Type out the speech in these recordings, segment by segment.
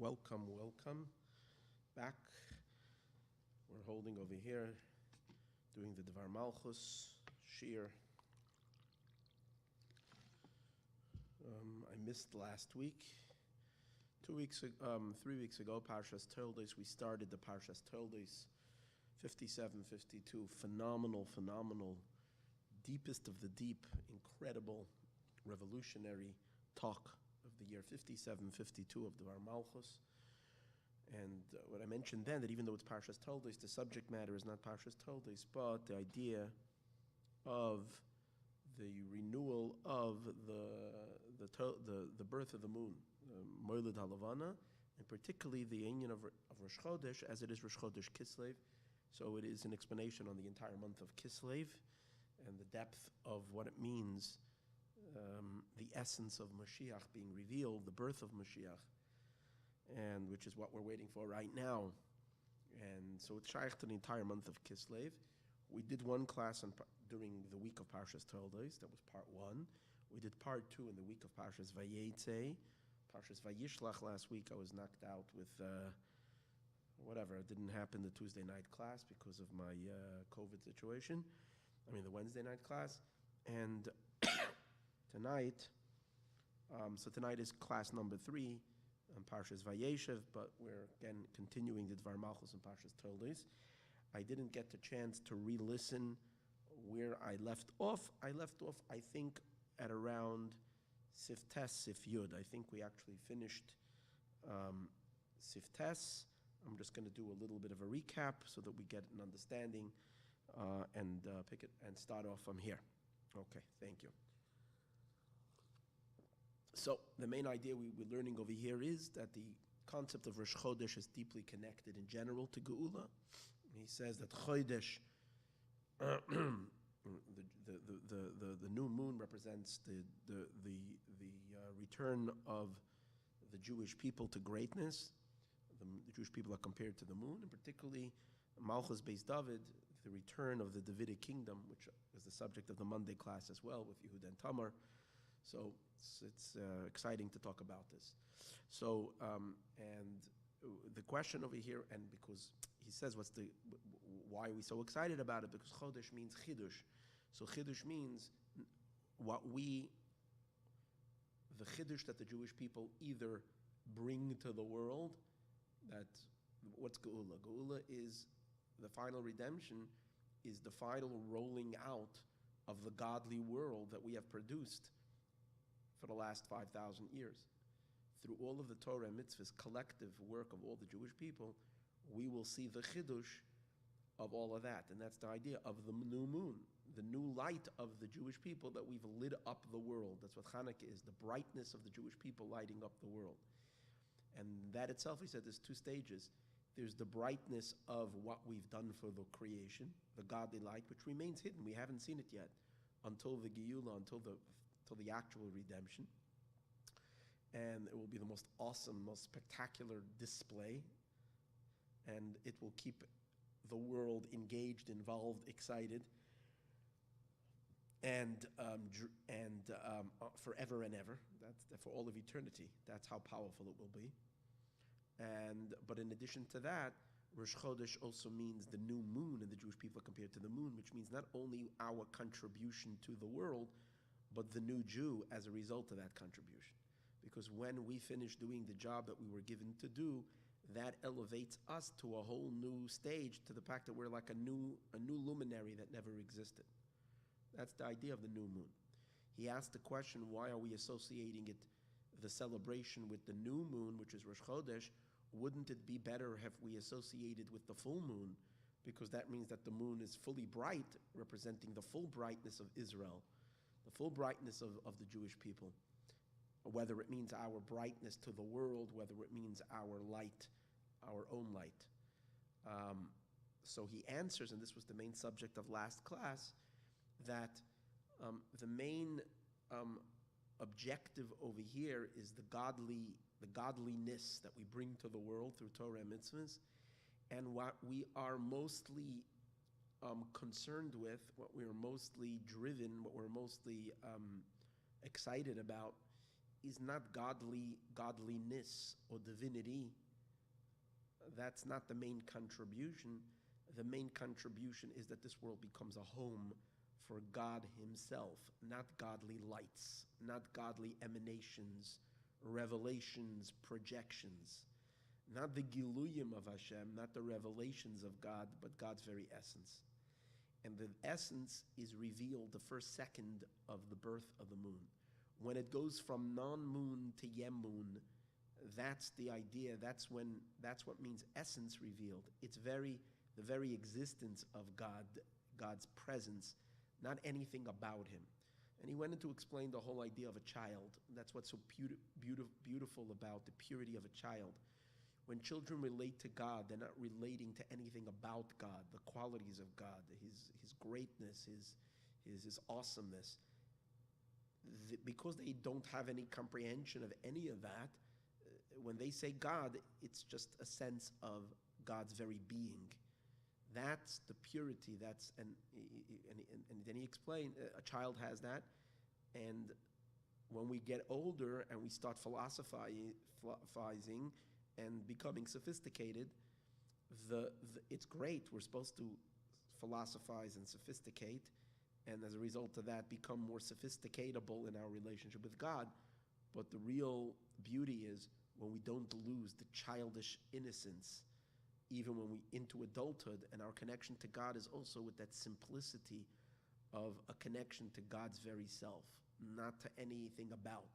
Welcome back. We're holding over here, doing the Dvar Malchus, Shir. I missed last week. 3 weeks ago, Parshas Toldos, we started the Parshas Toldos, 57, 52, phenomenal, deepest of the deep, incredible, revolutionary talk of the year 57, 52 of Dvar Malchus. And what I mentioned then, that even though it's Parshas Toldos, the subject matter is not Parshas Toldos, but the idea of the renewal of the birth of the moon, Moiled HaLavana, and particularly the union of Rosh Chodesh, as it is Rosh Chodesh Kislev. So it is an explanation on the entire month of Kislev and the depth of what it means, the essence of Mashiach being revealed, the birth of Mashiach, and which is what we're waiting for right now. And so it's shaykh to the entire month of Kislev. We did one class during the week of Parshas Toldos. That was part one. We did part two in the week of Parshas Vayetze. Parshas Vayishlach last week, I was knocked out with whatever. It didn't happen the Tuesday night class because of my COVID situation. The Wednesday night class. And tonight, so tonight is class number 3 on Parshas Vayeshev, but we're again continuing the Dvar Malchus and Parshas Toldos. I didn't get the chance to re-listen where I left off. I think, at around Sif Tes, Sif Yud. I think we actually finished Sif Tes. I'm just going to do a little bit of a recap so that we get an understanding and pick it and start off from here. Okay, thank you. So the main idea we're learning over here is that the concept of Rosh Chodesh is deeply connected in general to Geula. He says that Chodesh, the new moon represents the return of the Jewish people to greatness. The Jewish people are compared to the moon, and particularly Malchus Beis David, the return of the Davidic kingdom, which is the subject of the Monday class as well with Yehuda and Tamar. So it's exciting to talk about this. So, and the question over here, and because he says why are we so excited about it? Because Chodesh means Chidush. So Chidush means the Chidush that the Jewish people either bring to the world. What's Geula? Geula is the final redemption, is the final rolling out of the godly world that we have produced for the last 5,000 years. Through all of the Torah and mitzvahs, collective work of all the Jewish people, we will see the chidush of all of that. And that's the idea of the new moon, the new light of the Jewish people, that we've lit up the world. That's what Hanukkah is, the brightness of the Jewish people lighting up the world. And that itself, he said, there's 2 stages. There's the brightness of what we've done for the creation, the godly light, which remains hidden. We haven't seen it yet until the Geula, until the actual redemption. And it will be the most awesome, most spectacular display. And it will keep the world engaged, involved, excited, and forever and ever. That's for all of eternity. That's how powerful it will be. But in addition to that, Rosh Chodesh also means the new moon, and the Jewish people are compared to the moon, which means not only our contribution to the world, but the new Jew as a result of that contribution. Because when we finish doing the job that we were given to do, that elevates us to a whole new stage, to the fact that we're like a new luminary that never existed. That's the idea of the new moon. He asked the question, why are we associating the celebration with the new moon, which is Rosh Chodesh? Wouldn't it be better if we associated with the full moon? Because that means that the moon is fully bright, representing the full brightness of Israel, the full brightness of the Jewish people, whether it means our brightness to the world, whether it means our light, our own light. So he answers, and this was the main subject of last class, that the main objective over here is the godliness that we bring to the world through Torah and mitzvahs, and what we are mostly concerned with, what we're mostly driven, what we're mostly excited about, is not godliness or divinity. That's not the main contribution. The main contribution is that this world becomes a home for God himself, not godly lights, not godly emanations, revelations, projections, not the giluyim of Hashem, not the revelations of God, but God's very essence. And the essence is revealed the first second of the birth of the moon. When it goes from non-moon to yem-moon, that's the idea. That's what means essence revealed. It's the very existence of God, God's presence, not anything about him. And he went into explain the whole idea of a child. That's what's so beautiful about the purity of a child. When children relate to God, they're not relating to anything about God, the qualities of God, his greatness, his awesomeness. Because they don't have any comprehension of any of that, when they say God, it's just a sense of God's very being. That's the purity. And then he explained, a child has that, and when we get older and we start philosophizing and becoming sophisticated, it's great. We're supposed to philosophize and sophisticate, and as a result of that, become more sophisticatable in our relationship with God. But the real beauty is when we don't lose the childish innocence, even when we into adulthood, and our connection to God is also with that simplicity of a connection to God's very self, not to anything about.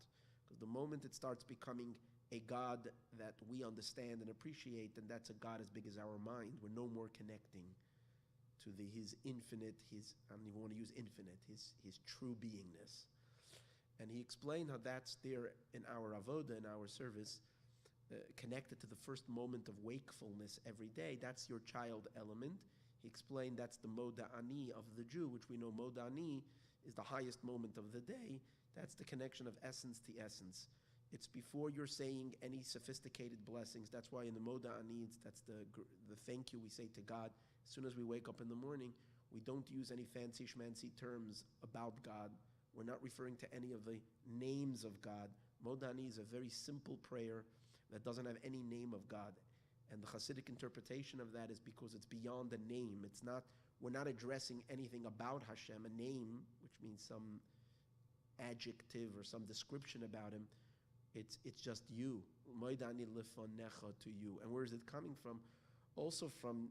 Because the moment it starts becoming a God that we understand and appreciate, then that's a God as big as our mind. We're no more connecting to his infinite, I don't even want to use infinite, his true beingness. And he explained how that's there in our avoda, in our service, connected to the first moment of wakefulness every day. That's your child element. He explained that's the moda ani of the Jew, which we know moda ani is the highest moment of the day. That's the connection of essence to essence. It's before you're saying any sophisticated blessings. That's why in the moda ani, that's the thank you we say to God. As soon as we wake up in the morning, we don't use any fancy schmancy terms about God. We're not referring to any of the names of God. Moda ani is a very simple prayer that doesn't have any name of God. And the Hasidic interpretation of that is because it's beyond a name. We're not addressing anything about Hashem, a name, which means some adjective or some description about him. It's just you. Moidani lifonecha, to you. And where is it coming from? Also from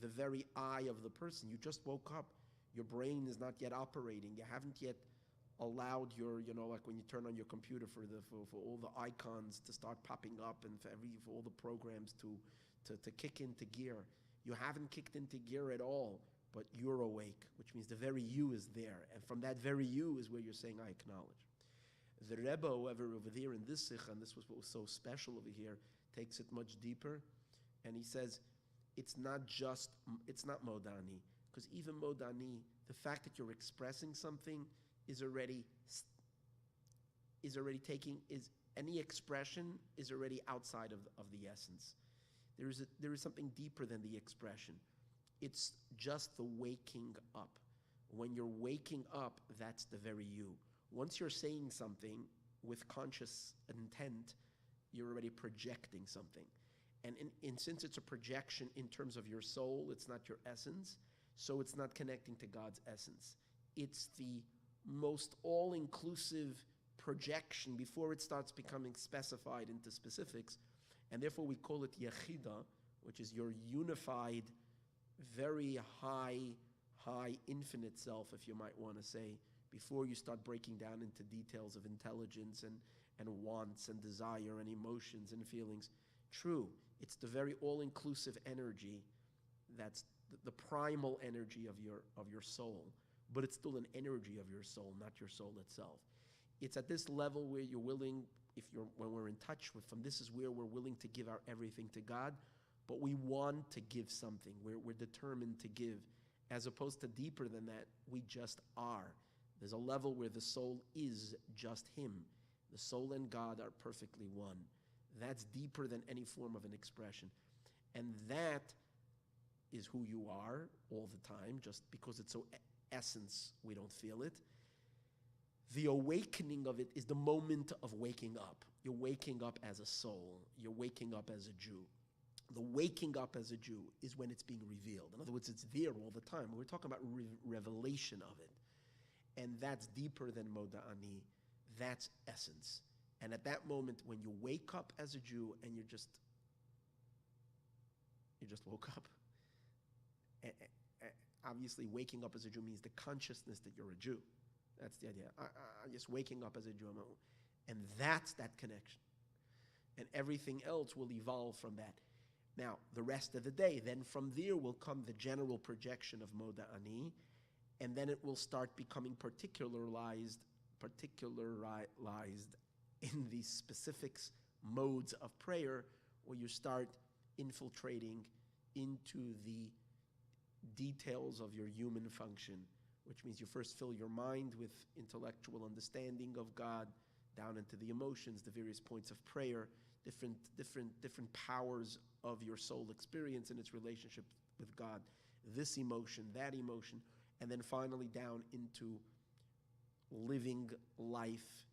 the very eye of the person. You just woke up. Your brain is not yet operating. You haven't yet allowed your, like when you turn on your computer for all the icons to start popping up and for all the programs to kick into gear. You haven't kicked into gear at all, but you're awake, which means the very you is there. And from that very you is where you're saying, I acknowledge. The Rebbe, however, over there in this sikha, and this was what was so special over here, takes it much deeper. And he says, it's not modani. Because even modani, the fact that you're expressing something any expression is already outside of the essence. There is something deeper than the expression. It's just the waking up. When you're waking up, that's the very you. Once you're saying something with conscious intent, you're already projecting something. And since it's a projection in terms of your soul, it's not your essence, so it's not connecting to God's essence. It's the most all-inclusive projection before it starts becoming specified into specifics, and therefore we call it yechida, which is your unified, very high, infinite self, if you might want to say, before you start breaking down into details of intelligence and wants and desire and emotions and feelings. True, it's the very all-inclusive energy that's the primal energy of your soul, but it's still an energy of your soul, not your soul itself. It's at this level where you're willing, when we're in touch with Him, this is where we're willing to give our everything to God, but we want to give something. We're determined to give, as opposed to deeper than that, we just are. There's a level where the soul is just Him. The soul and God are perfectly one. That's deeper than any form of an expression. And that is who you are all the time, just because it's so essence, we don't feel it. The awakening of it is the moment of waking up. You're waking up as a soul. You're waking up as a Jew. The waking up as a Jew is when it's being revealed. In other words, it's there all the time. We're talking about revelation of it. And that's deeper than Moda'ani. That's essence. And at that moment, when you wake up as a Jew and you just woke up. Obviously, waking up as a Jew means the consciousness that you're a Jew. That's the idea. I'm just waking up as a Jew. And that's that connection. And everything else will evolve from that. Now, the rest of the day, then from there will come the general projection of Moda'ani, and then it will start becoming particularized in these specifics modes of prayer, where you start infiltrating into the details of your human function, which means you first fill your mind with intellectual understanding of God, down into the emotions, the various points of prayer, different powers of your soul experience and its relationship with God, this emotion, that emotion, and then finally down into living life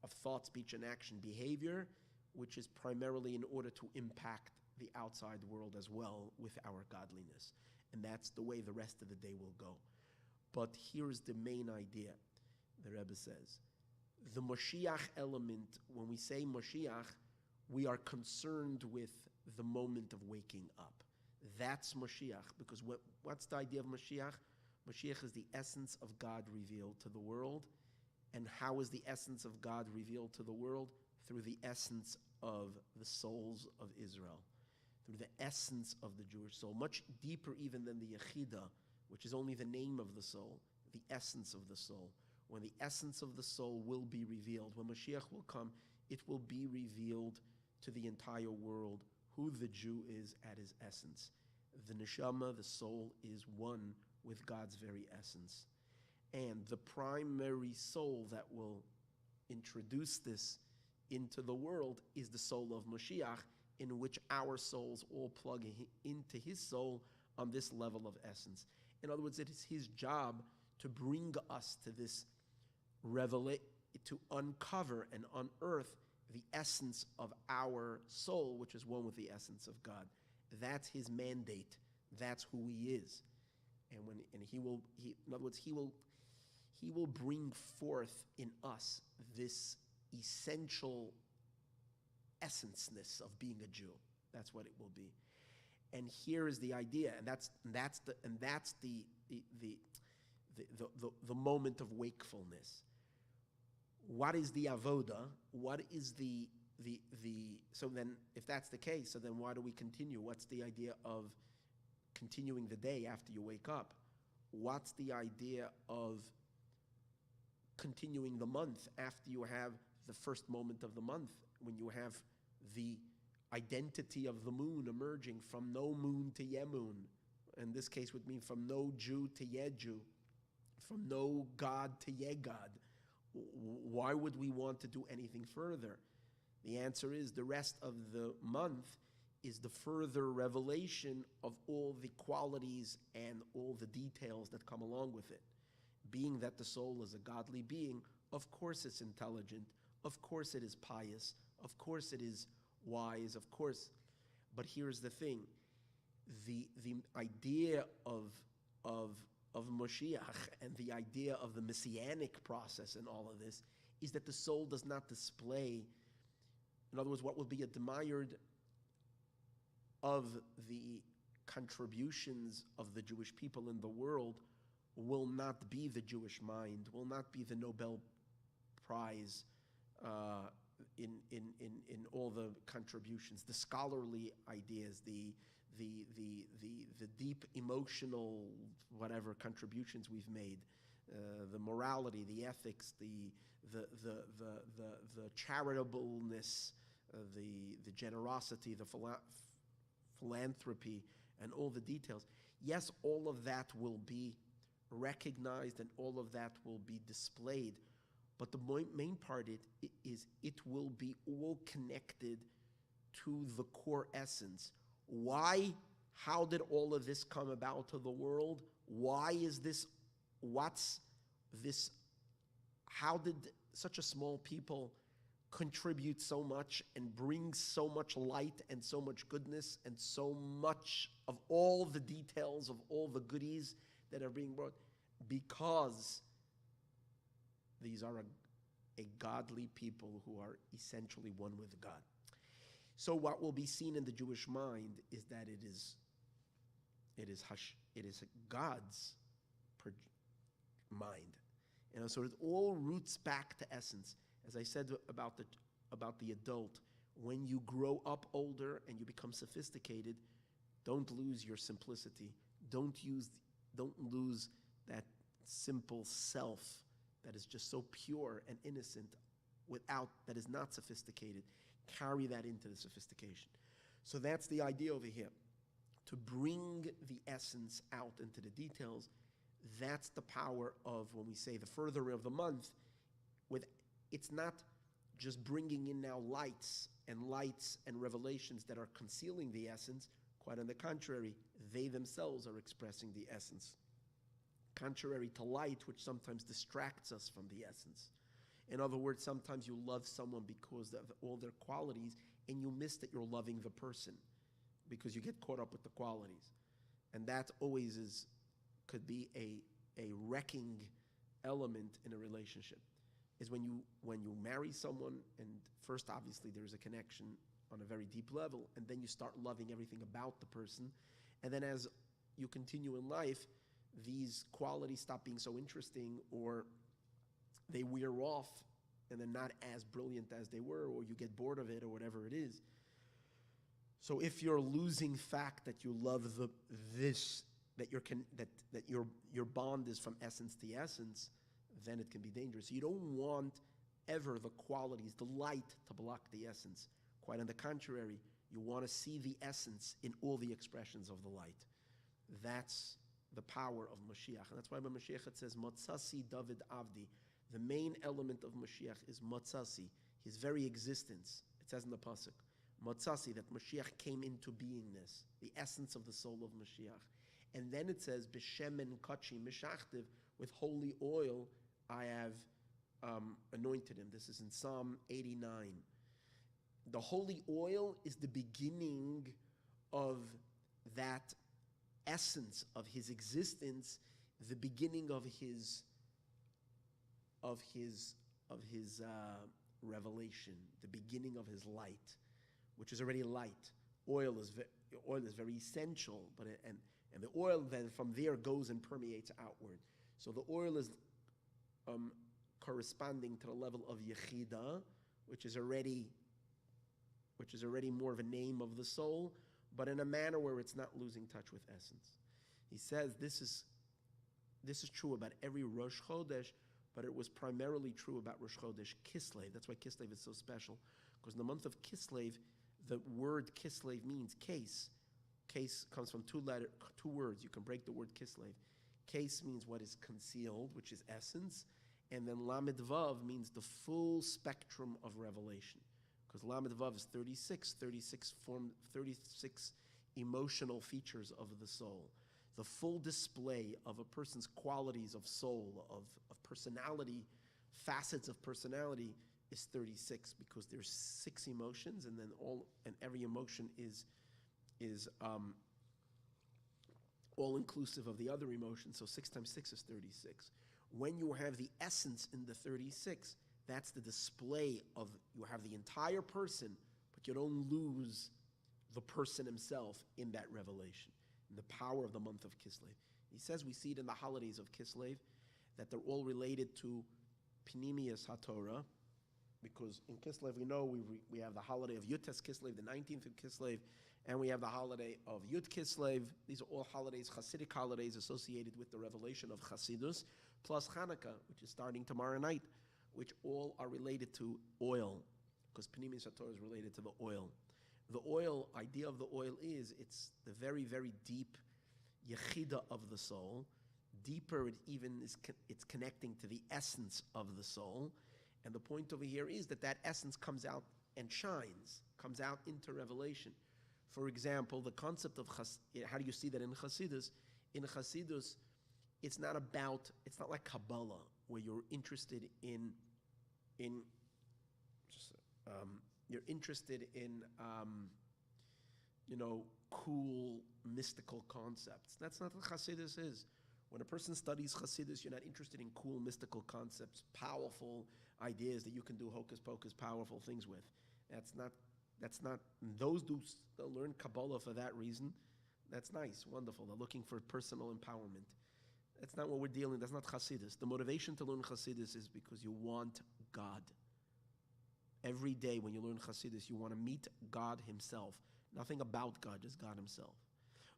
of thought, speech, and action, behavior, which is primarily in order to impact the outside world as well with our godliness. And that's the way the rest of the day will go. But here's the main idea, the Rebbe says. The Moshiach element, when we say Moshiach, we are concerned with the moment of waking up. That's Moshiach, because what's the idea of Moshiach? Moshiach is the essence of God revealed to the world. And how is the essence of God revealed to the world? Through the essence of the souls of Israel, through the essence of the Jewish soul, much deeper even than the Yechidah, which is only the name of the soul, the essence of the soul. When the essence of the soul will be revealed, when Mashiach will come, it will be revealed to the entire world who the Jew is at his essence. The neshama, the soul, is one with God's very essence. And the primary soul that will introduce this into the world is the soul of Mashiach, in which our souls all plug into his soul on this level of essence. In other words, it is his job to bring us to this to uncover and unearth the essence of our soul, which is one with the essence of God. That's his mandate. That's who he is. And he will bring forth in us this essential essenceness of being a Jew. That's what it will be. And here is the idea, and that's the moment of wakefulness. What is the avoda? What is the so then, if that's the case, so then why do we continue? What's the idea of continuing the day after you wake up? What's the idea of continuing the month after you have the first moment of the month, when you have the identity of the moon emerging from no moon to Yemun? In this case would mean from no Jew to Yeju, from no God to Yegad. Why would we want to do anything further? The answer is the rest of the month is the further revelation of all the qualities and all the details that come along with it. Being that the soul is a godly being, of course it's intelligent, of course it is pious, of course it is wise, of course. But here's the thing, the idea of Moshiach and the idea of the messianic process in all of this is that the soul does not display, in other words, what will be admired of the contributions of the Jewish people in the world will not be the Jewish mind, will not be the Nobel Prize in all the contributions, the scholarly ideas, the deep emotional whatever contributions we've made, the morality, the ethics, the charitableness, the generosity, the philanthropy, and all the details. Yes, all of that will be recognized and all of that will be displayed, but the main part is it will be all connected to the core essence. Why? How did all of this come about to the world? Why is this? What's this how did such a small people contribute so much and bring so much light and so much goodness and so much of all the details of all the goodies that are being brought? Because these are a godly people who are essentially one with God. So what will be seen in the Jewish mind is that it is God's mind. And so it all roots back to essence. As I said about the adult, when you grow up older and you become sophisticated, don't lose your simplicity. Don't lose that simple self that is just so pure and innocent that is not sophisticated. Carry that into the sophistication. So that's the idea over here. To bring the essence out into the details, that's the power of when we say the further of the month. It's not just bringing in now lights and revelations that are concealing the essence. Quite on the contrary, they themselves are expressing the essence. Contrary to light, which sometimes distracts us from the essence. In other words, sometimes you love someone because of all their qualities, and you miss that you're loving the person because you get caught up with the qualities. And that always could be a wrecking element in a relationship. Is when you marry someone, and first obviously there's a connection on a very deep level, and then you start loving everything about the person, and then as you continue in life, these qualities stop being so interesting, or they wear off and they're not as brilliant as they were, or you get bored of it, or whatever it is. So if you're losing fact that you love that your bond is from essence to essence, then it can be dangerous. You don't want ever the qualities, the light, to block the essence. Quite on the contrary, you want to see the essence in all the expressions of the light. That's the power of Mashiach. And that's why when Mashiach it says, Matzasi David Avdi, the main element of Mashiach is Matzasi, his very existence. It says in the Pasuk, Matzasi, that Mashiach came into beingness, the essence of the soul of Mashiach. And then it says, B'shemen kachi mishachtiv, with holy oil I have anointed him. This is in Psalm 89. The holy oil is the beginning of that essence of his existence, the beginning of his revelation, the beginning of his light, which is already light. Oil is very essential, and the oil then from there goes and permeates outward. So the oil is corresponding to the level of Yechida, which is already more of a name of the soul, but in a manner where it's not losing touch with essence. He says this is true about every Rosh Chodesh, but it was primarily true about Rosh Chodesh Kislev. That's why Kislev is so special, because in the month of Kislev, the word Kislev means case. Case comes from two words. You can break the word Kislev. Case means what is concealed, which is essence, and then Lamed Vav means the full spectrum of revelation, because Lamed Vav is 36 emotional features of the soul. The full display of a person's qualities of soul, of personality, facets of personality is 36, because there's 6 emotions, and then every emotion is all inclusive of the other emotions. So 6 times 6 is 36. When you have the essence in the 36, that's the display of, you have the entire person, but you don't lose the person himself in that revelation, in the power of the month of Kislev. He says we see it in the holidays of Kislev, that they're all related to Pnimius HaTorah, because in Kislev we know we have the holiday of Yutes Kislev, the 19th of Kislev, and we have the holiday of Yud Kislev. These are all holidays, Hasidic holidays associated with the revelation of Hasidus, plus Hanukkah, which is starting tomorrow night, which all are related to oil, because Pnimius HaTorah is related to the oil. The oil, idea of the oil is, it's the very, very deep yechida of the soul. Deeper, it's connecting to the essence of the soul. And the point over here is that essence comes out and shines, comes out into revelation. For example, the concept of how do you see that in Chassidus? In Chassidus, it's not like Kabbalah. where you're interested in just, you're interested in cool mystical concepts. That's not what Hasidus is. When a person studies Hasidus, you're not interested in cool mystical concepts, powerful ideas that you can do hocus pocus, powerful things with. That's not. Those they'll learn Kabbalah for that reason. That's nice, wonderful. They're looking for personal empowerment. That's not what we're dealing. That's not Hasidus. The motivation to learn Hasidus is because you want God. Every day when you learn Hasidus, you want to meet God Himself. Nothing about God, just God Himself.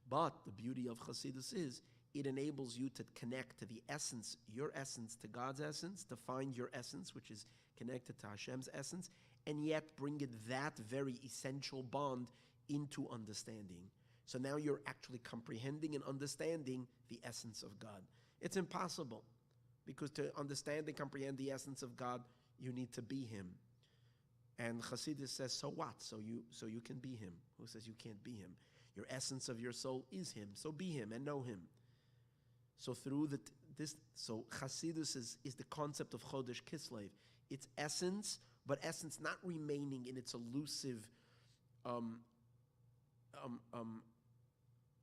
But the beauty of Hasidus is it enables you to connect to the essence, your essence, to God's essence, to find your essence, which is connected to Hashem's essence, and yet bring it that very essential bond into understanding. So now you're actually comprehending and understanding the essence of God. It's impossible, because to understand and comprehend the essence of God, you need to be Him. And Chassidus says, so what? So you can be Him. Who says you can't be Him? Your essence of your soul is Him. So be Him and know Him. So through so Chassidus is the concept of Chodesh Kislev. It's essence, but essence not remaining in its elusive,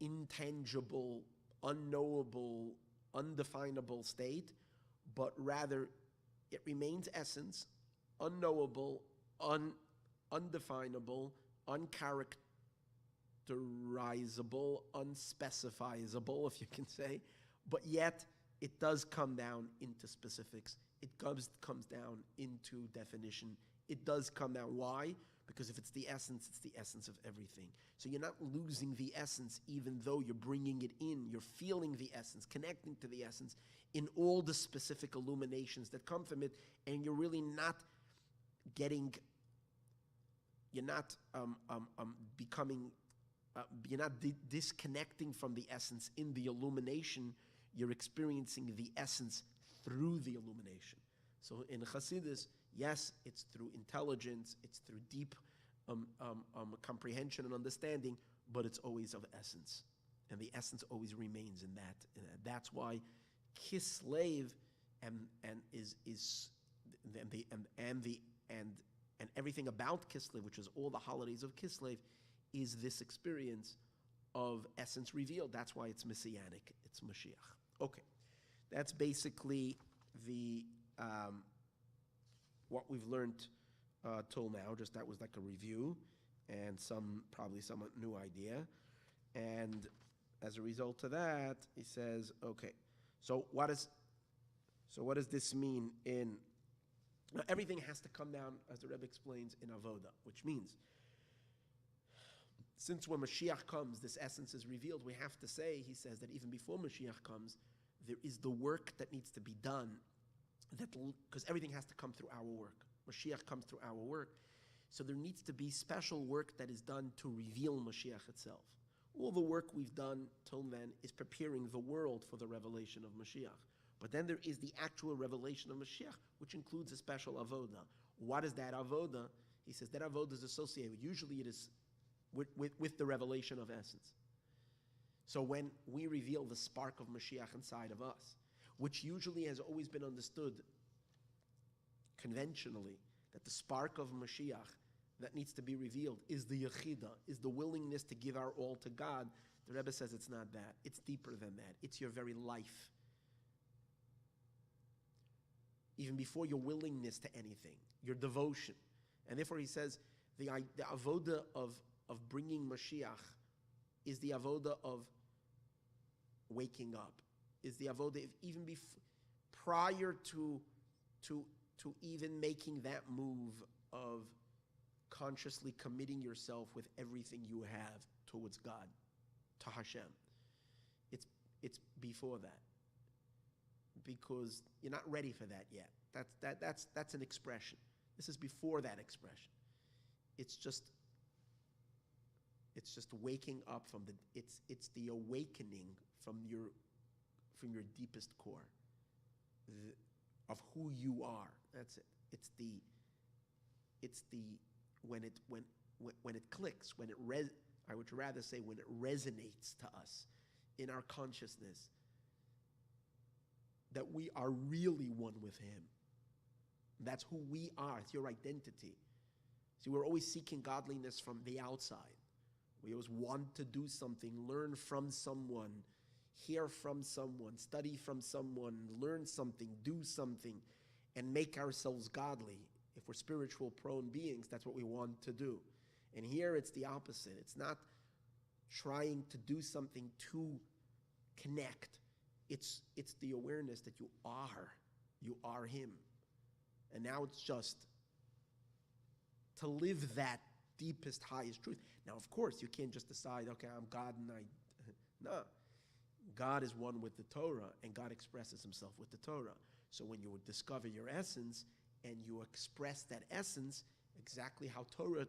intangible, unknowable, undefinable state, but rather it remains essence, unknowable, undefinable, uncharacterizable, unspecifiable, if you can say, but yet it does come down into specifics. It comes down into definition. It does come down. Why? Because if it's the essence of everything. So you're not losing the essence, even though you're bringing it in. You're feeling the essence, connecting to the essence in all the specific illuminations that come from it, and you're really not disconnecting from the essence in the illumination. You're experiencing the essence through the illumination. So in Chassidus, yes, it's through intelligence, it's through deep comprehension and understanding, but it's always of essence, and the essence always remains in that. That's why Kislev and everything about Kislev, which is all the holidays of Kislev, is this experience of essence revealed. That's why it's messianic. It's Mashiach. Okay, that's basically what we've learned till now. Just that was like a review and probably somewhat new idea. And as a result of that, he says, okay, so what does this mean in? Now, everything has to come down, as the Rebbe explains, in avoda, which means, since when Mashiach comes, this essence is revealed, we have to say, he says, that even before Mashiach comes, there is the work that needs to be done, because everything has to come through our work. Mashiach comes through our work. So there needs to be special work that is done to reveal Mashiach itself. All the work we've done till then is preparing the world for the revelation of Mashiach. But then there is the actual revelation of Mashiach, which includes a special avoda. What is that avoda? He says that avoda is associated, usually it is with the revelation of essence. So when we reveal the spark of Mashiach inside of us, which usually has always been understood conventionally, that the spark of Mashiach that needs to be revealed is the yechida, is the willingness to give our all to God. The Rebbe says it's not that. It's deeper than that. It's your very life. Even before your willingness to anything, your devotion. And therefore he says the avoda of bringing Mashiach is the avoda of waking up, is the avoda of even prior to even making that move of consciously committing yourself with everything you have towards God, to Hashem. It's before that, because you're not ready for that yet. That's an expression. This is before that expression. It's just waking up from it's the awakening from your deepest core of who you are. That's it. It's the when it clicks, I would rather say when it resonates to us in our consciousness. that we are really one with him. That's who we are. It's your identity. See, we're always seeking godliness from the outside. We always want to do something, learn from someone, hear from someone, study from someone, learn something, do something, and make ourselves godly. If we're spiritual prone beings, that's what we want to do. And here it's the opposite. It's not trying to do something to connect. It's the awareness that you are him. And now it's just to live that deepest, highest truth. Now, of course, you can't just decide, okay, I'm God and no. God is one with the Torah, and God expresses himself with the Torah. So when you discover your essence and you express that essence, exactly how Torah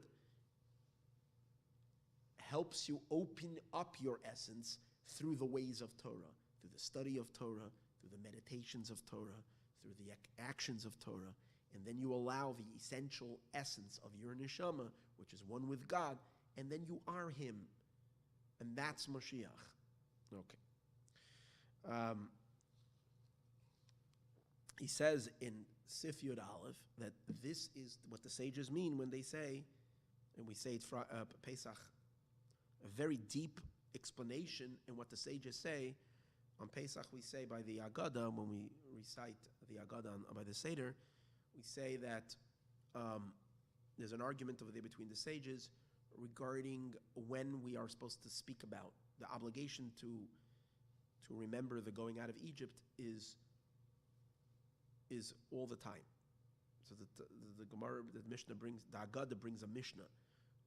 helps you open up your essence through the ways of Torah, through the study of Torah, through the meditations of Torah, through the actions of Torah, and then you allow the essential essence of your neshama, which is one with God, and then you are him. And that's Mashiach. Okay. He says in Sif Yud Aleph that this is what the sages mean when they say, and we say it for Pesach, a very deep explanation in what the sages say. On Pesach we say by the Agada, when we recite the Agada by the Seder, we say that there's an argument over there between the sages regarding when we are supposed to speak about the obligation to remember the going out of Egypt is all the time. So the Gemara, the Mishnah brings, the Agada brings a Mishnah,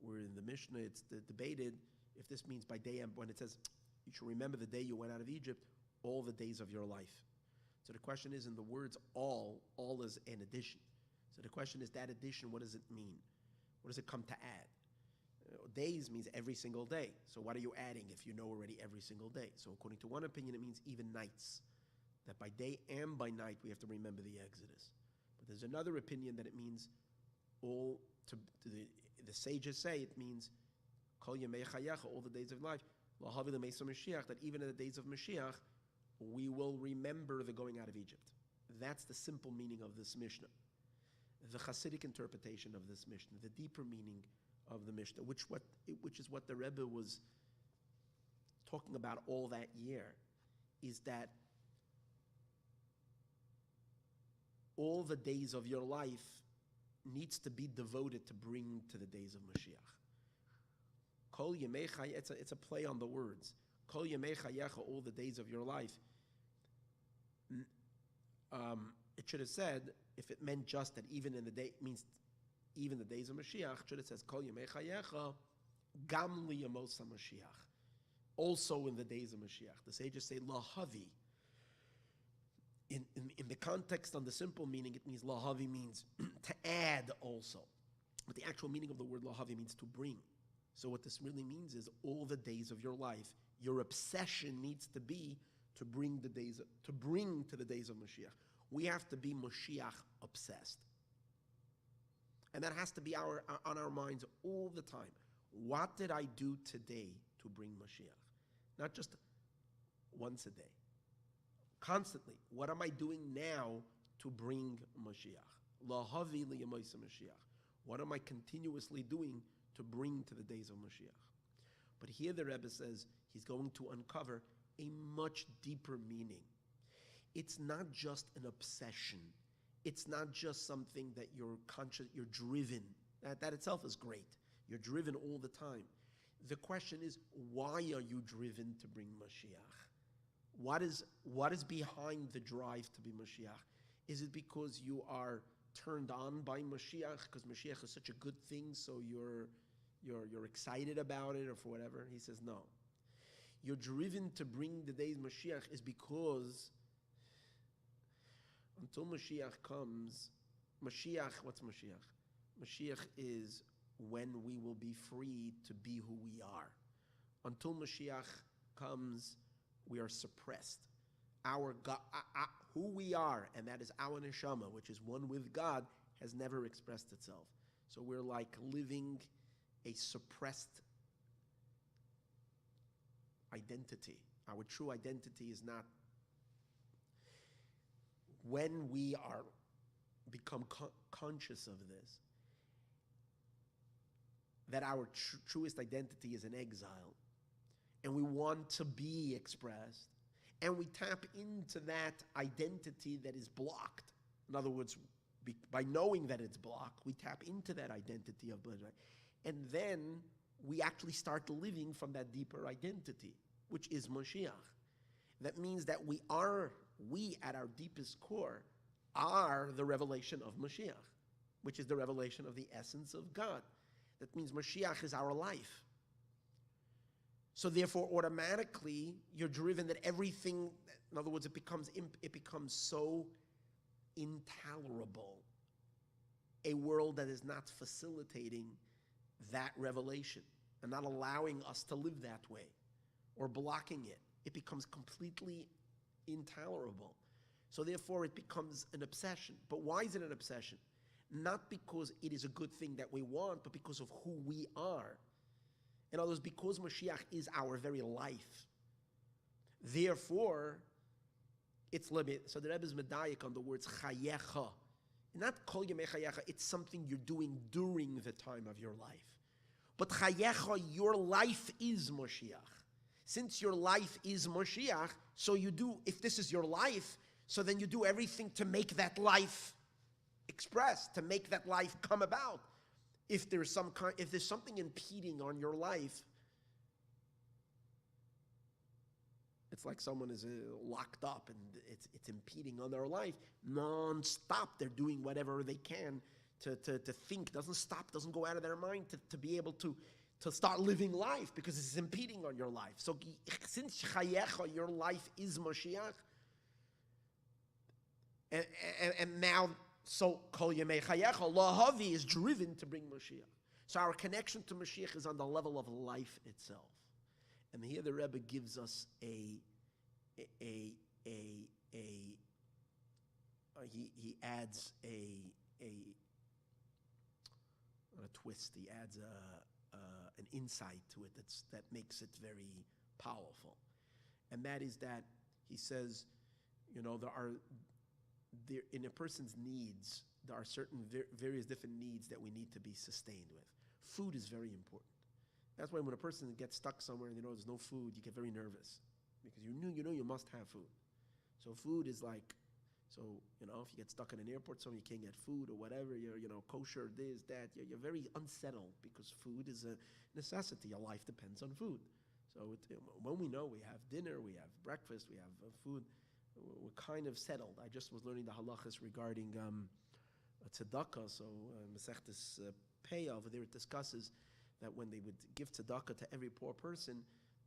where in the Mishnah it's debated if this means by day, when it says you should remember the day you went out of Egypt, all the days of your life. So the question is, in the words all is an addition. So the question is, that addition, what does it mean? What does it come to add? Days means every single day. So what are you adding if you know already every single day? So according to one opinion, it means even nights. That by day and by night we have to remember the Exodus. But there's another opinion that it means all, the sages say it means Kol Yemei Chayecha, all the days of life. Lahavi L'Meisa Mashiach, that even in the days of Mashiach, we will remember the going out of Egypt. That's the simple meaning of this Mishnah. The Hasidic interpretation of this Mishnah, the deeper meaning of the Mishnah, which is what the Rebbe was talking about all that year, is that all the days of your life needs to be devoted to bring to the days of Mashiach. Kol Yemei Chayecha, it's a play on the words. Kol Yemei Chayecha, all the days of your life. It should have said, if it meant just that even in the day, means even the days of Mashiach, should have said Kol Yemei Chayecha, Gam Liyamos HaMashiach. Also in the days of Mashiach. The sages say Lahavi. In the context, on the simple meaning, it means Lahavi means to add also. But the actual meaning of the word Lahavi means to bring. So what this really means is all the days of your life, your obsession needs to be to bring to the days of Mashiach. We have to be Mashiach obsessed. And that has to be on our minds all the time. What did I do today to bring Mashiach? Not just once a day. Constantly. What am I doing now to bring Mashiach? Lahavi liyamoisa Mashiach. What am I continuously doing to bring to the days of Mashiach? But here the Rebbe says he's going to uncover a much deeper meaning. It's not just an obsession. It's not just something that you're conscious, you're driven. That itself is great. You're driven all the time. The question is, why are you driven to bring Mashiach? What is behind the drive to be Mashiach? Is it because you are turned on by Mashiach, because Mashiach is such a good thing, so you're excited about it, or for whatever? He says no. You're driven to bring the days Mashiach is because until Mashiach comes, what's Mashiach? Mashiach is when we will be free to be who we are. Until Mashiach comes, we are suppressed. Our God, who we are, and that is our neshama, which is one with God, has never expressed itself. So we're like living a suppressed identity. Our true identity is not. when we become conscious of this, that our truest identity is in exile, and we want to be expressed, and we tap into that identity that is blocked. In other words, by knowing that it's blocked, we tap into that identity of blood, and then we actually start living from that deeper identity, which is Moshiach. That means that we at our deepest core, are the revelation of Moshiach, which is the revelation of the essence of God. That means Mashiach is our life. So therefore, automatically, you're driven that everything, in other words, it becomes so intolerable, a world that is not facilitating that revelation and not allowing us to live that way or blocking it. It becomes completely intolerable. So therefore, it becomes an obsession. But why is it an obsession? Not because it is a good thing that we want, but because of who we are. In other words, because Mashiach is our very life. Therefore, it's limit. So the Rebbe is medayik on the words chayecha. Not kol yemei chayecha, it's something you're doing during the time of your life. But chayecha, your life is Mashiach. Since your life is Mashiach, so you do, if this is your life, so then you do everything to make that life express, to make that life come about. If there's something impeding on your life, it's like someone is locked up and it's impeding on their life non-stop. They're doing whatever they can to think, doesn't stop, doesn't go out of their mind to be able to start living life because it's impeding on your life. So since chayecha, your life is Mashiach, and now, so kol yemei chayecha, lahavi is driven to bring Mashiach. So our connection to Mashiach is on the level of life itself. And here the Rebbe gives us he adds a twist. He adds an insight to it that makes it very powerful, and that is that he says, there in a person's needs, there are certain various different needs that we need to be sustained with. Food is very important. That's why when a person gets stuck somewhere and there's no food, you get very nervous because you must have food. So food is like, if you get stuck in an airport somewhere, you can't get food or whatever, you're kosher, this, that, you're very unsettled because food is a necessity. Your life depends on food. So when we know we have dinner, we have breakfast, we have food, we're kind of settled. I just was learning the halachas regarding tzedakah. So Masechtas Pei over there, it discusses that when they would give tzedakah to every poor person,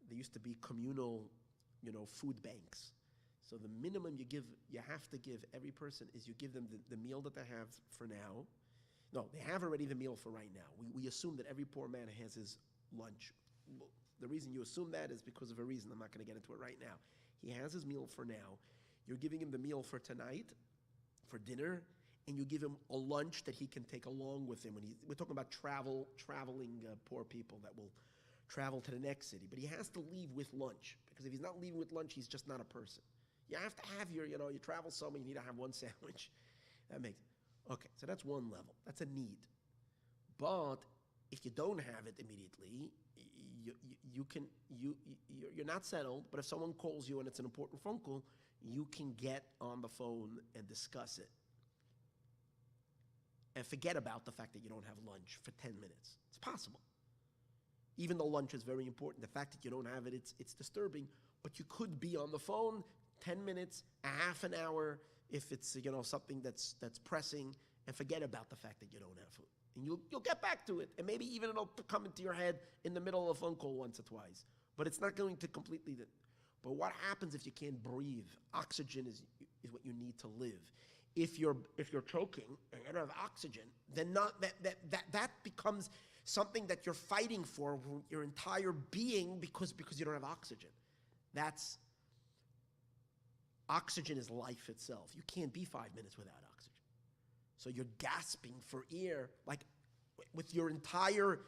there used to be communal, food banks. So the minimum you have to give every person is you give them the meal that they have for now. No, they have already the meal for right now. We assume that every poor man has his lunch. The reason you assume that is because of a reason. I'm not going to get into it right now. He has his meal for now. You're giving him the meal for tonight, for dinner, and you give him a lunch that he can take along with him. We're talking about traveling poor people that will travel to the next city. But he has to leave with lunch, because if he's not leaving with lunch, he's just not a person. You have to have you travel somewhere, you need to have one sandwich. Okay, so that's one level. That's a need. But if you don't have it immediately, you're not settled, but if someone calls you and it's an important phone call, you can get on the phone and discuss it. And forget about the fact that you don't have lunch for 10 minutes. It's possible. Even though lunch is very important, the fact that you don't have it, it's disturbing, but you could be on the phone 10 minutes, a half an hour, if it's something that's pressing, and forget about the fact that you don't have food. And you'll get back to it, and maybe even it'll come into your head in the middle of a phone call once or twice. But it's not going to completely. But what happens if you can't breathe? Oxygen is what you need to live. If you're choking and you don't have oxygen, then that becomes something that you're fighting for your entire being because you don't have oxygen. Oxygen is life itself. You can't be 5 minutes without oxygen. So you're gasping for air, with your entire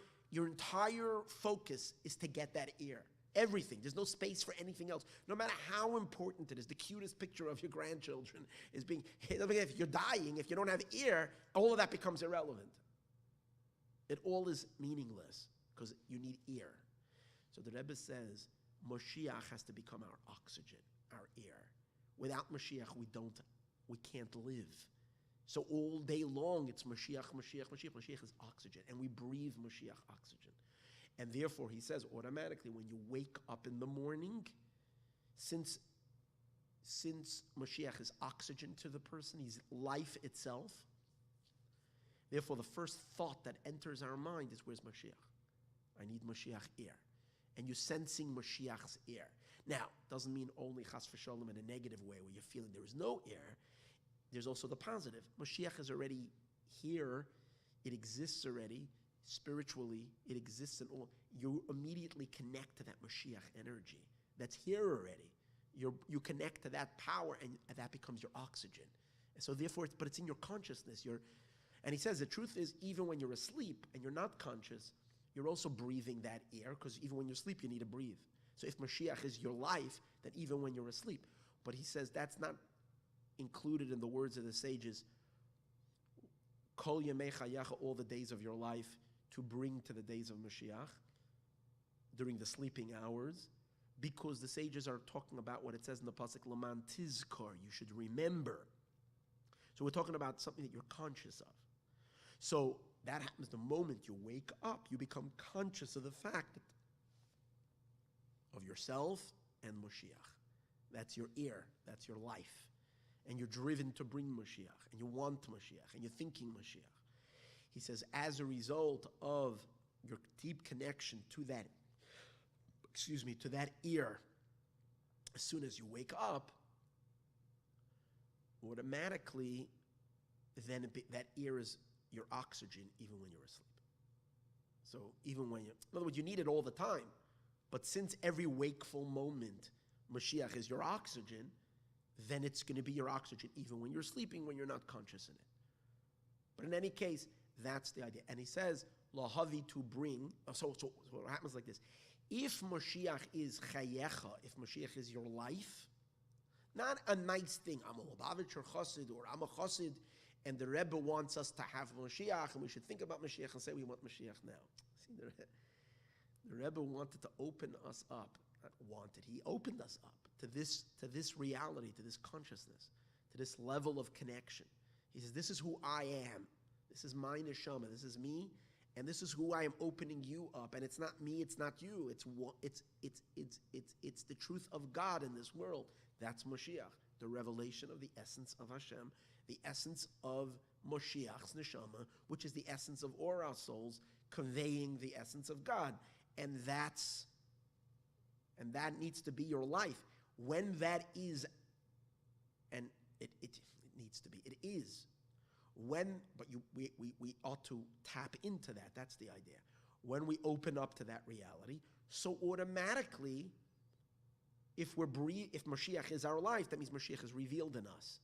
focus is to get that air. Everything. There's no space for anything else. No matter how important it is, the cutest picture of your grandchildren is being, if you're dying, if you don't have ear, all of that becomes irrelevant. It all is meaningless because you need ear. So the Rebbe says, Moshiach has to become our oxygen, our ear. Without Mashiach, we can't live. So all day long, it's Mashiach, Mashiach, Mashiach. Mashiach is oxygen, and we breathe Mashiach oxygen. And therefore, he says, automatically, when you wake up in the morning, since Mashiach is oxygen to the person, he's life itself, therefore, the first thought that enters our mind is, where's Mashiach? I need Mashiach air. And you're sensing Mashiach's air. Now, doesn't mean only chas v'sholem in a negative way where you're feeling there is no air. There's also the positive. Mashiach is already here. It exists already. Spiritually, it exists in all. You immediately connect to that Mashiach energy that's here already. You connect to that power, and that becomes your oxygen. And so therefore, it's in your consciousness. And he says the truth is, even when you're asleep and you're not conscious, you're also breathing that air, because even when you're asleep, you need to breathe. So if Mashiach is your life, then even when you're asleep. But he says that's not included in the words of the sages, Kol yemei chayecha, all the days of your life, to bring to the days of Mashiach, during the sleeping hours, because the sages are talking about what it says in the pasuk, Laman tizkar, you should remember. So we're talking about something that you're conscious of. So that happens the moment you wake up, you become conscious of the fact of yourself and Mashiach. That's your ear, that's your life. And you're driven to bring Mashiach, and you want Mashiach, and you're thinking Mashiach. He says, as a result of your deep connection to that, to that ear, as soon as you wake up, automatically, then that ear is your oxygen even when you're asleep. So even when in other words, you need it all the time. But since every wakeful moment, Mashiach is your oxygen, then it's going to be your oxygen even when you're sleeping, when you're not conscious in it. But in any case, that's the idea. And he says, Lahavi, to bring, so what happens like this. If Mashiach is chayecha, if Mashiach is your life, not a nice thing, I'm a Lubavitcher chassid, or I'm a chassid, and the Rebbe wants us to have Mashiach, and we should think about Mashiach and say we want Mashiach now. See, the Rebbe wanted to open us up, not wanted, he opened us up to this reality, to this consciousness, to this level of connection. He says, this is who I am. This is my neshama. This is me, and this is who I am opening you up. And it's not me. It's not you. It's the truth of God in this world. That's Mashiach, the revelation of the essence of Hashem, the essence of Moshiach's neshama, which is the essence of all our souls, conveying the essence of God, and that needs to be your life. When that is, and it needs to be, it is. We ought to tap into that. That's the idea. When we open up to that reality, so automatically, if Mashiach is our life, that means Mashiach is revealed in us.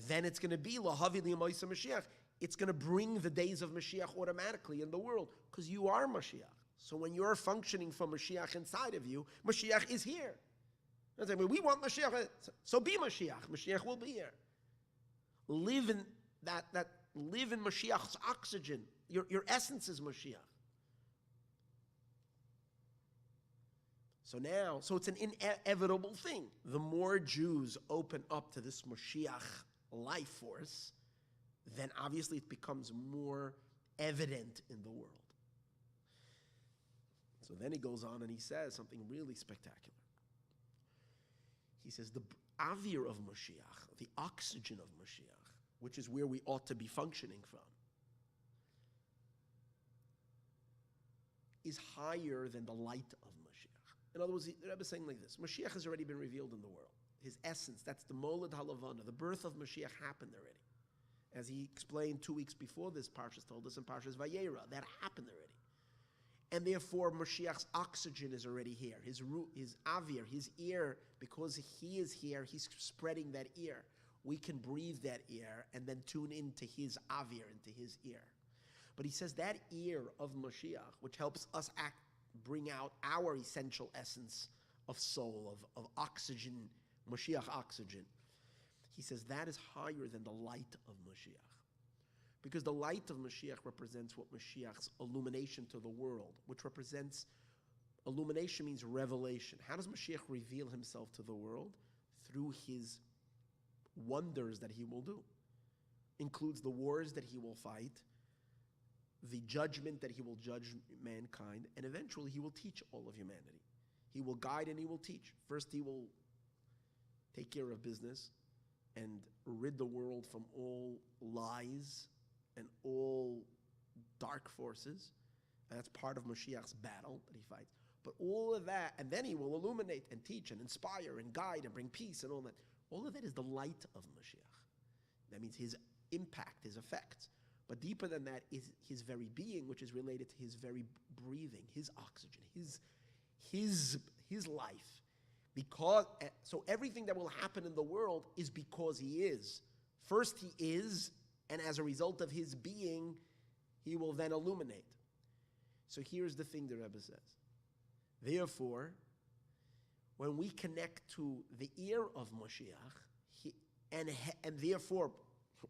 Then it's going to be Lahavi Li'Maisa Mashiach. It's going to bring the days of Mashiach automatically in the world, because you are Mashiach. So when you're functioning from Mashiach inside of you, Mashiach is here. We want Mashiach, so be Mashiach. Mashiach will be here. Live in live in Mashiach's oxygen. Your essence is Mashiach. So it's an inevitable thing. The more Jews open up to this Mashiach life force, then obviously it becomes more evident in the world. So then he goes on and he says something really spectacular. He says the avir of Mashiach, the oxygen of Mashiach, which is where we ought to be functioning from, is higher than the light of Mashiach. In other words, the Rebbe is saying like this: Mashiach has already been revealed in the world. His essence, that's the Molad Halavana, the birth of Mashiach happened already. As he explained 2 weeks before this, Parshas Toldos and Parshas Vayera, that happened already. And therefore, Mashiach's oxygen is already here. His avir, his ear, because he is here, he's spreading that ear. We can breathe that ear and then tune into his avir, into his ear. But he says that ear of Mashiach, which helps us bring out our essential essence of soul, of oxygen, Mashiach oxygen. He says that is higher than the light of Mashiach. Because the light of Mashiach represents what Mashiach's illumination to the world, which represents, illumination means revelation. How does Mashiach reveal himself to the world? Through his wonders that he will do. Includes the wars that he will fight, the judgment that he will judge mankind, and eventually he will teach all of humanity. He will guide and he will teach. First he will take care of business and rid the world from all lies and all dark forces. And that's part of Mashiach's battle that he fights. But all of that, and then he will illuminate and teach and inspire and guide and bring peace and all that. All of that is the light of Mashiach. That means his impact, his effects. But deeper than that is his very being, which is related to his very breathing, his oxygen, his life. Because, so everything that will happen in the world is because he is. First he is, and as a result of his being, he will then illuminate. So here's the thing the Rebbe says. Therefore, when we connect to the ear of Mashiach, and therefore,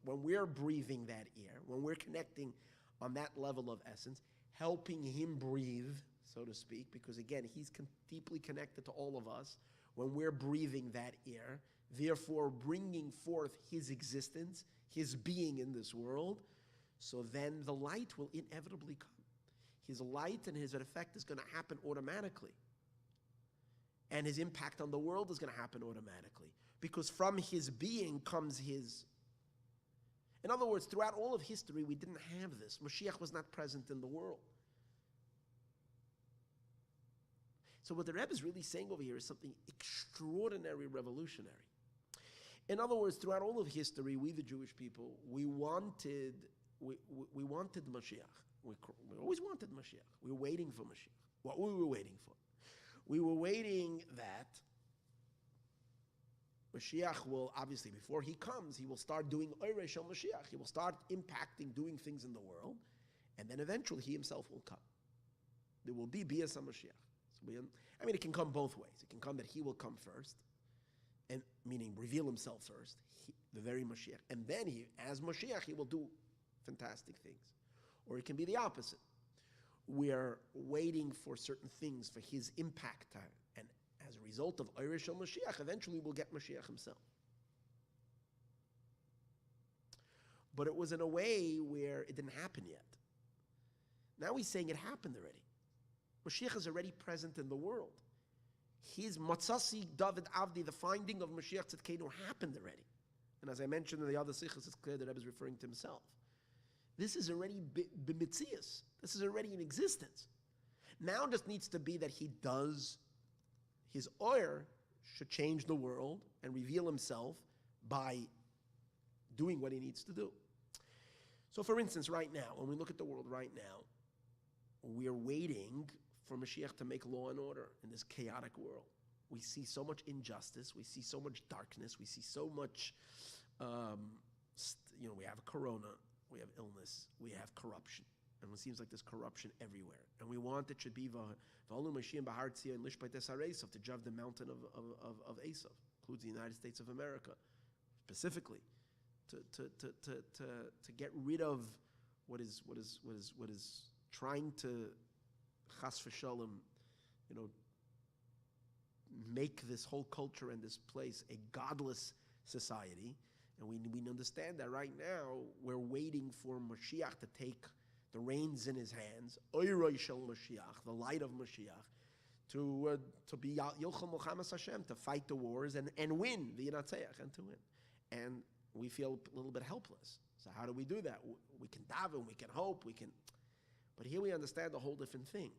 when we're breathing that air, when we're connecting on that level of essence, helping him breathe, so to speak, because again, he's deeply connected to all of us, when we're breathing that air, therefore bringing forth his existence, his being in this world, so then the light will inevitably come. His light and his effect is going to happen automatically. And his impact on the world is going to happen automatically. Because from his being comes his... In other words, throughout all of history, we didn't have this. Mashiach was not present in the world. So what the Rebbe is really saying over here is something extraordinary, revolutionary. In other words, throughout all of history, we, the Jewish people, we wanted Mashiach. We always wanted Mashiach. We were waiting for Mashiach. What were we waiting for? We were waiting that Mashiach will, obviously, before he comes, he will start doing Oirei Shel Mashiach. He will start impacting, doing things in the world, and then eventually he himself will come. There will be Bias HaMashiach. So it can come both ways. It can come that he will come first, and meaning reveal himself first, the very Mashiach, and then he, as Mashiach, he will do fantastic things. Or it can be the opposite. We are waiting for certain things for his impact, and as a result of Oirei Shel Mashiach, eventually we'll get Mashiach himself. But it was in a way where it didn't happen yet. Now he's saying it happened already. Mashiach is already present in the world. His Matzasi David Avdi, the finding of Mashiach Tzidkenu, happened already. And as I mentioned in the other sikhs, it's clear that Rebbe is referring to himself. This is already b'mitzias. This is already in existence. Now it just needs to be that he does, his oir should change the world and reveal himself by doing what he needs to do. So for instance, right now, when we look at the world right now, we're waiting for Mashiach to make law and order in this chaotic world. We see so much injustice, we see so much darkness, we see so much, we have corona, we have illness, we have corruption. And it seems like there's corruption everywhere. And we want it should be V'olu Mashiach Bahar Tzia and Lishpait Esar Esav, to judge the mountain of Esav, includes the United States of America, specifically, to get rid of what is trying to chas v'shalom, make this whole culture and this place a godless society. And we understand that right now we're waiting for Mashiach to take the reins in his hands, Oirei Shel Mashiach, the light of Mashiach, to be Yilcham Milchamas Hashem, to fight the wars and win, v'yinatzeach, and to win. And we feel a little bit helpless. So how do we do that? We can daven, we can hope, we can... But here we understand a whole different thing.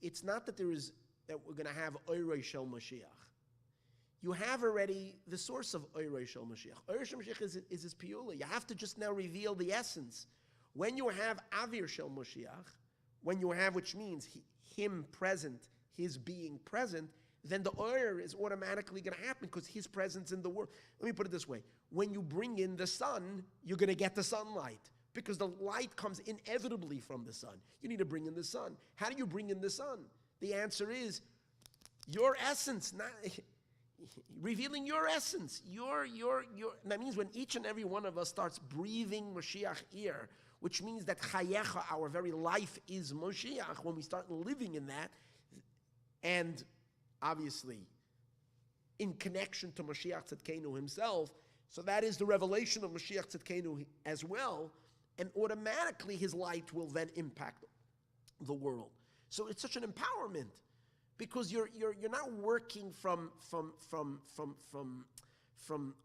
It's not that that we're going to have Oirei Shel Mashiach. You have already the source of Oirei Shel Mashiach. Oirei Shel Mashiach is his piyula. You have to just now reveal the essence. When you have Avir Shel Mashiach, when you have, which means him present, his being present, then the Oir is automatically going to happen because his presence in the world. Let me put it this way. When you bring in the sun, you're going to get the sunlight. because the light comes inevitably from the sun. You need to bring in the sun. How do you bring in the sun? The answer is your essence, not revealing your essence. That means when each and every one of us starts breathing Mashiach ear, which means that chayecha, our very life, is Mashiach. When we start living in that, and obviously in connection to Mashiach Tzidkenu himself, so that is the revelation of Mashiach Tzidkenu as well, and automatically his light will then impact the world. So it's such an empowerment, because you're not working from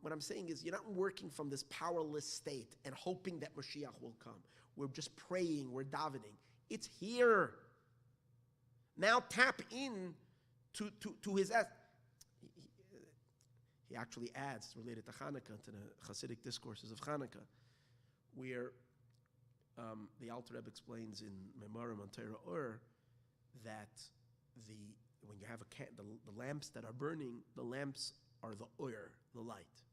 what I'm saying is, you're not working from this powerless state and hoping that Mashiach will come. We're just praying, we're davening. It's here. Now tap in to his essence. He actually adds, related to Hanukkah, to the Hasidic discourses of Hanukkah, where the Alter Rebbe explains in Memorim on Torah Or that when you have the lamps that are burning, the lamps are the oir, the light.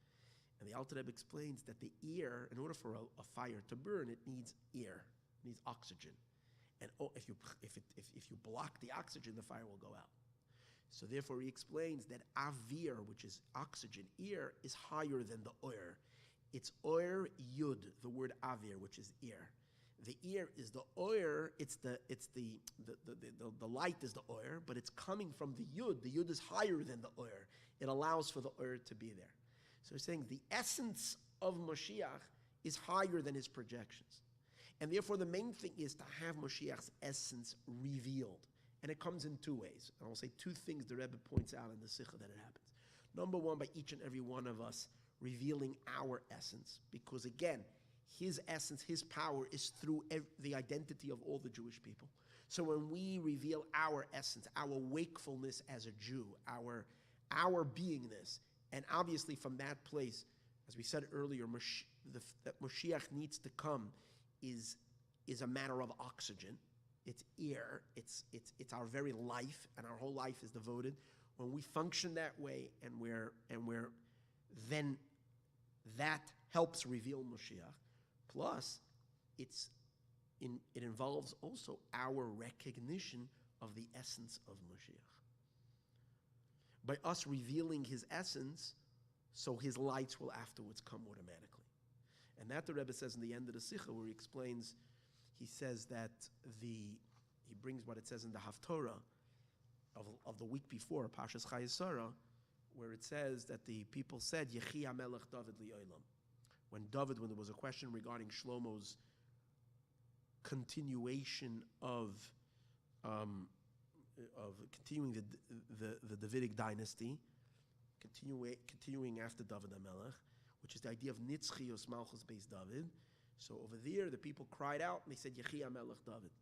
And the Alter Rebbe explains that the ear, in order for a fire to burn, it needs air, it needs oxygen. And if you block the oxygen, the fire will go out. So therefore he explains that avir, which is oxygen, ear, is higher than the oir. It's oir yud, the word avir, which is ear. The ear is the oir, the light is the oir, but it's coming from the yud. The yud is higher than the oir. It allows for the oir to be there. So he's saying the essence of Mashiach is higher than his projections. And therefore the main thing is to have Mashiach's essence revealed. And it comes in two ways. And I'll say two things the Rebbe points out in the Sikha that it happens. Number one, by each and every one of us revealing our essence. Because again, his essence, his power is through the identity of all the Jewish people. So when we reveal our essence, our wakefulness as a Jew, our beingness, and obviously from that place, as we said earlier, that Mashiach needs to come is a matter of oxygen. It's air. It's our very life, and our whole life is devoted. When we function that way, and we're then that helps reveal Mashiach. Plus, it involves also our recognition of the essence of Mashiach. By us revealing his essence, so his lights will afterwards come automatically. And that the Rebbe says in the end of the Sikha, where he explains, he says that he brings what it says in the Haftorah of the week before, Parshas Chayesara, where it says that the people said, Yechi HaMelech David li'olam. When there was a question regarding Shlomo's continuation of continuing the Davidic dynasty, continuing after David HaMelech, which is the idea of Nitzchios Malchus based David. So over there, the people cried out and they said, Yechi HaMelech David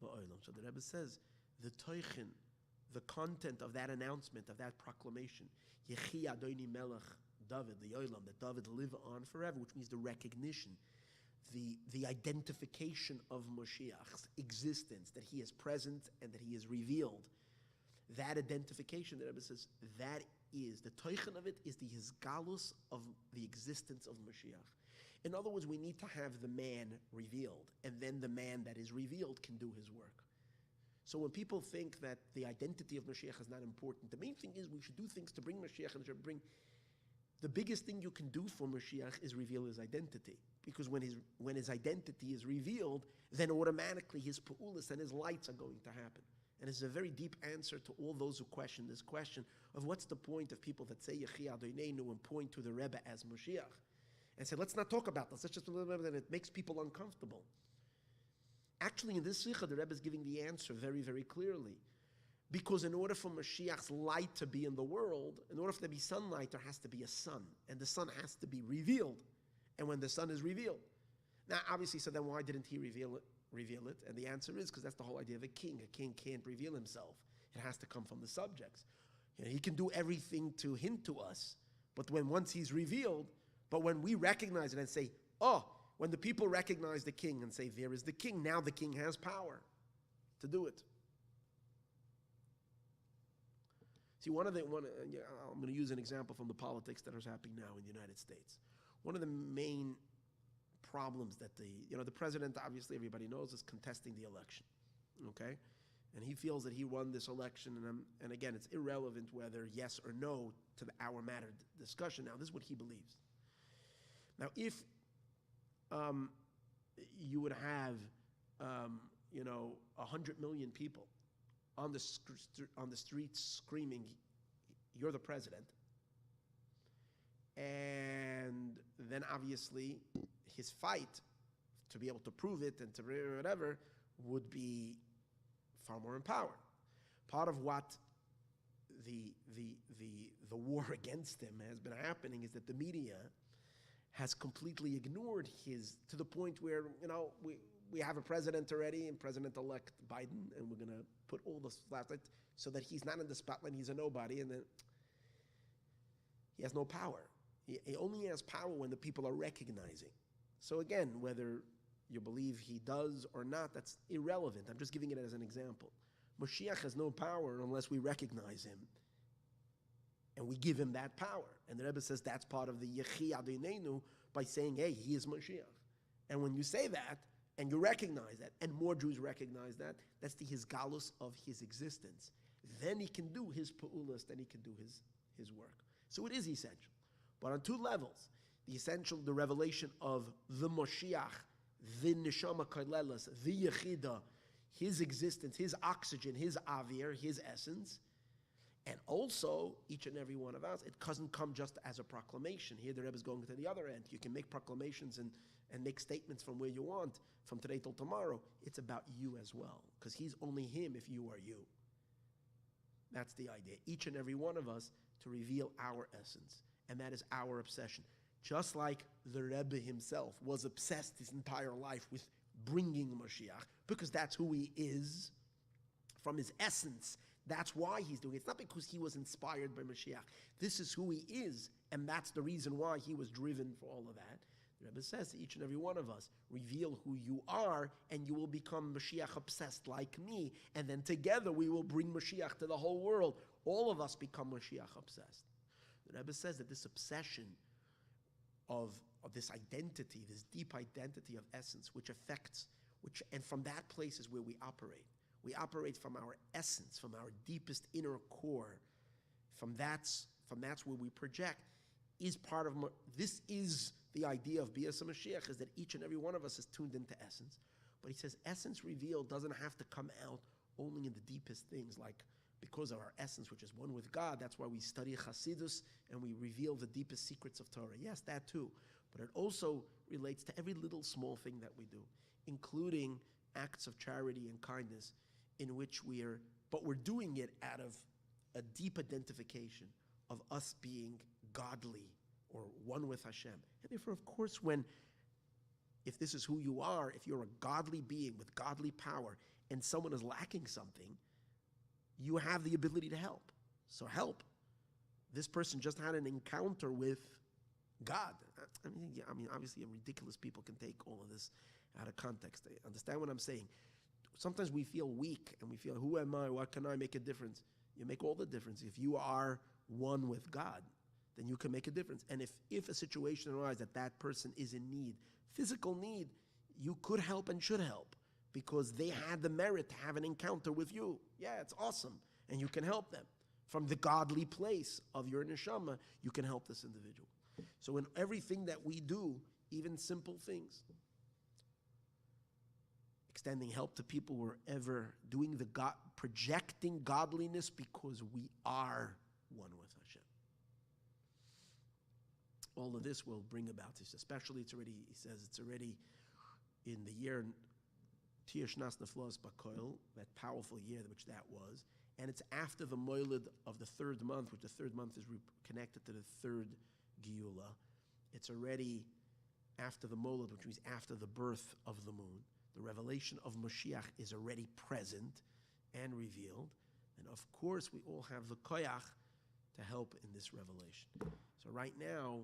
la'olam. So the Rebbe says, the toichin, the content of that announcement, of that proclamation, Yechi Adoni Melech David la'olam, that David live on forever, which means the recognition, the identification of Mashiach's existence, that he is present and that he is revealed. That identification, the Rebbe says, that is, the toichin of it is the hisgalus of the existence of Mashiach. In other words, we need to have the man revealed, and then the man that is revealed can do his work. So when people think that the identity of Mashiach is not important, the main thing is we should do things to bring Mashiach and to bring. The biggest thing you can do for Mashiach is reveal his identity. Because when his identity is revealed, then automatically his pa'ulis and his lights are going to happen. And it's a very deep answer to all those who question this question of what's the point of people that say Yechi Adonenu and point to the Rebbe as Mashiach. And say, let's not talk about this. Let's just remember that it makes people uncomfortable. Actually, in this Sikha, the Rebbe is giving the answer very, very clearly. Because in order for Mashiach's light to be in the world, in order for there to be sunlight, there has to be a sun. And the sun has to be revealed. And when the sun is revealed. Now, obviously, so then why didn't he reveal it? And the answer is because that's the whole idea of a king. A king can't reveal himself. It has to come from the subjects. You know, he can do everything to hint to us. But once he's revealed, but when we recognize it and say, oh, when the people recognize the king and say, there is the king, now the king has power to do it. See, I'm going to use an example from the politics that is happening now in the United States. One of the main problems that the president, obviously everybody knows, is contesting the election, okay? And he feels that he won this election, and again, it's irrelevant whether yes or no to our matter discussion. Now, this is what he believes. Now, if you would have, 100 million people on the streets screaming, "You're the president," and then obviously his fight to be able to prove it and to whatever would be far more empowered. Part of what the war against him has been happening is that the media has completely ignored to the point where, we have a president already, and President-elect Biden, and we're going to put all the spotlight so that he's not in the spotlight, he's a nobody, and then he has no power. He only has power when the people are recognizing. So again, whether you believe he does or not, that's irrelevant. I'm just giving it as an example. Mashiach has no power unless we recognize him and we give him that power. And the Rebbe says that's part of the Yechi Adonenu by saying, hey, he is Mashiach. And when you say that, and you recognize that, and more Jews recognize that, that's the hisgalus of his existence. Then he can do his pa'ulas, then he can do his work. So it is essential. But on two levels, the revelation of the Moshiach, the Neshama Kailelas, the Yechida, his existence, his oxygen, his avir, his essence, and also each and every one of us. It doesn't come just as a proclamation. Here the Rebbe is going to the other end. You can make proclamations and make statements from where you want, from today till tomorrow. It's about you as well, because he's only him if you are you. That's the idea. Each and every one of us to reveal our essence, and that is our obsession. Just like the Rebbe himself was obsessed his entire life with bringing Mashiach, because that's who he is, from his essence. That's why he's doing it. It's not because he was inspired by Mashiach. This is who he is, and that's the reason why he was driven for all of that. The Rebbe says to each and every one of us, reveal who you are, and you will become Mashiach obsessed like me, and then together we will bring Mashiach to the whole world. All of us become Mashiach obsessed. The Rebbe says that this obsession of this identity, this deep identity of essence, and from that place is where we operate. We operate from our essence, from our deepest inner core. From that's where we project. This is the idea of Bias Mashiach, is that each and every one of us is tuned into essence. But he says essence revealed doesn't have to come out only in the deepest things, like because of our essence, which is one with God. That's why we study Chassidus and we reveal the deepest secrets of Torah. Yes, that too. But it also relates to every little small thing that we do, including acts of charity and kindness, in which we're doing it out of a deep identification of us being godly or one with Hashem. And therefore, of course, if this is who you are, if you're a godly being with godly power and someone is lacking something, you have the ability to help. So help. This person just had an encounter with God. I mean, obviously, ridiculous people can take all of this out of context. Understand what I'm saying? Sometimes we feel weak and we feel, who am I? What can I make a difference? You make all the difference. If you are one with God, then you can make a difference. And if a situation arises that person is in need, physical need, you could help and should help because they had the merit to have an encounter with you. Yeah, it's awesome. And you can help them. From the godly place of your neshama, you can help this individual. So in everything that we do, even simple things, extending help to people wherever, projecting godliness because we are one with Hashem. All of this will bring about this, especially he says it's already in the year Tiyah Shnas Neflos Bakoil, that powerful year which that was, and it's after the Moiled of the third month, which the third month is connected to the third Geula. It's already after the Moiled, which means after the birth of the moon. The revelation of Mashiach is already present and revealed. And of course, we all have the koyach to help in this revelation. So right now,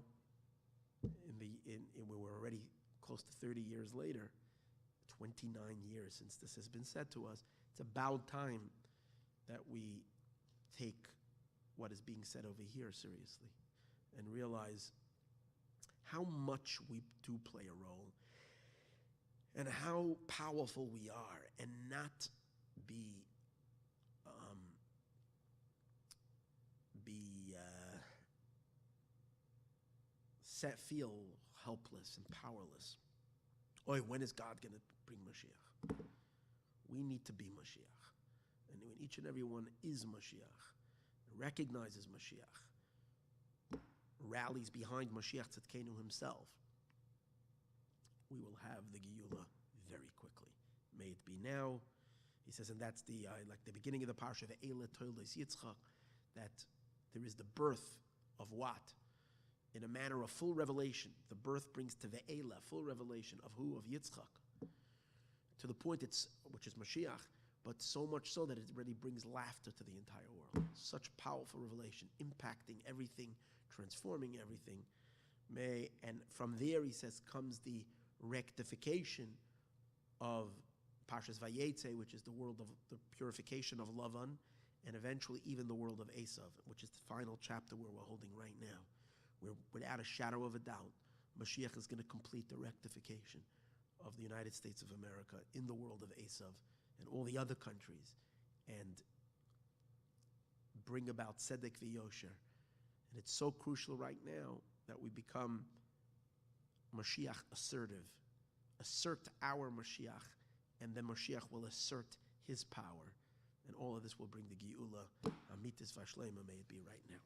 we're already close to 30 years later, 29 years since this has been said to us, it's about time that we take what is being said over here seriously and realize how much we do play a role and how powerful we are, and not be feel helpless and powerless. Oy, when is God going to bring Mashiach? We need to be Mashiach. And when each and every one is Mashiach, recognizes Mashiach, rallies behind Mashiach Tzidkenu himself, we will have the Geula very quickly. May it be now. He says, and that's the like the beginning of the parsha, the Eila Toldos Yitzchak, that there is the birth of what? In a manner of full revelation. The birth brings to the Eila, full revelation of who? Of Yitzchak. To the point which is Mashiach, but so much so that it already brings laughter to the entire world. Such powerful revelation, impacting everything, transforming everything. And from there, he says, comes the rectification of Parshas Vayetze, which is the world of the purification of Lavan, and eventually even the world of Esav, which is the final chapter where we're holding right now, where without a shadow of a doubt, Mashiach is going to complete the rectification of the United States of America in the world of Esav and all the other countries, and bring about Tzedek v'Yosher. And it's so crucial right now that we become Mashiach assertive. Assert our Mashiach, and then Mashiach will assert his power. And all of this will bring the Geula. Amitis Vashlema, may it be right now.